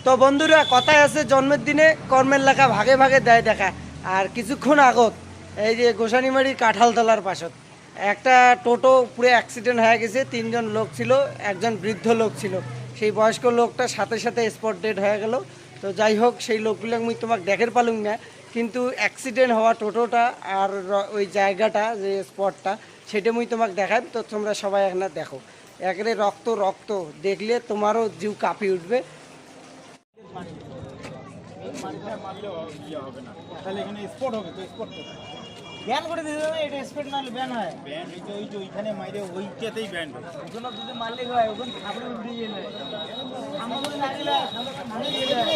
তো বন্ধুরা, কথায় আছে জন্মের দিনে কর্মের লেখা ভাগে ভাগে দেয় দেখা। আর কিছুক্ষণ আগত এই যে গোসানিমারির কাঁঠালতলার পাশত একটা টোটো পুরো অ্যাক্সিডেন্ট হয়ে গেছে। 3 জন লোক ছিল, একজন বৃদ্ধ লোক ছিল। সেই বয়স্ক লোকটা সাথে সাথে স্পট ডেড হয়ে গেল। তো যাই হোক, সেই লোকগুলো আমি তোমাকে দেখার পালুম না, কিন্তু অ্যাক্সিডেন্ট হওয়া টোটোটা আর ওই জায়গাটা যে স্পটটা সেটা মুই তোমাকে দেখাই। তো তোমরা সবাই এখানে দেখো, একেবারে রক্ত রক্ত, দেখলে তোমারও জিউ কাঁপি উঠবে। তাহলে এখানে স্পট হবে তো স্পট ব্যান করে দিতে হবে, এটা স্পিড মারলে ব্যান হয়। ব্যান্ড ওই যে ওইখানে মাইরে ওইটাতেই ব্যান্ড হয়। ওখানে যদি মারলে হয়, ওখানে খাবার উঠে গেলে আমাদের লাগিলে সামনে গেলে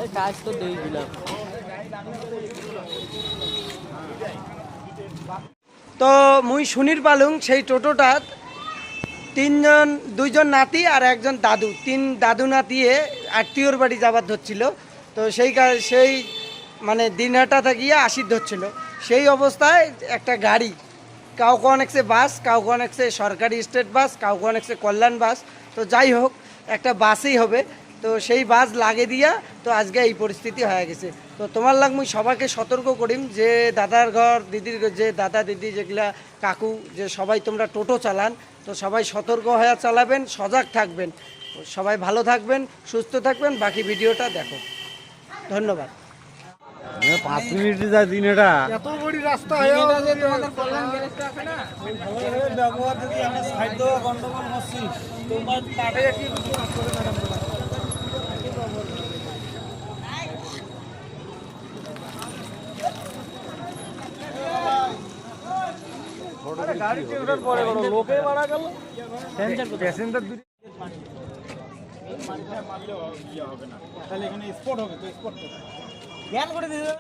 এই কাজ তো দেই দিলাম। তো মুই শুনির পালুং সেই টোটোটা 2জন নাতি আর একজন দাদু, 3 দাদু নাতিয়ে আত্মীয়র বাড়ি যাবার ধরছিল। তো সেই মানে দিনহাটা থাকিয়ে আসি ধরছিল। সেই অবস্থায় একটা গাড়ি, কাউকে অনেকছে বাস, কাউকে অনেকছে সরকারি স্টেট বাস, কাউকে অনেকছে কল্যাণ বাস। তো যাই হোক, একটা বাসই হবে। তো সেই বাস লাগে দিয়া তো আজকে এই পরিস্থিতি হয়ে গেছে। তো তোমার লাগ মুই সবাইকে সতর্ক করিম যে দাদার ঘর দিদির যে দাদা দিদি যেগুলা কাকু, যে সবাই তোমরা টোটো চালান, তো সবাই সতর্ক হয়ে চালাবেন, সজাগ থাকবেন। সবাই ভালো থাকবেন, সুস্থ থাকবেন। বাকি ভিডিওটা দেখো। ধন্যবাদ। 5 মিনিটে যা দিন এটা এত বড় রাস্তা হয়ে গেছে, তোমাদের কল্যাণ গ্যারেজটা আছে না, ওই ভালো ব্যবহার যদি আমরা সাইড দেওয়া গন্ডগোল করছি, তোমার তাতে কি কাজ করে ম্যাডাম। গাড়ি টেকটার পরে বড় লোকে মারা গেল, প্যাসেঞ্জার মারলে হবে না। তাহলে এখানে স্পট হবে তো স্পট ব্যান করে দিতে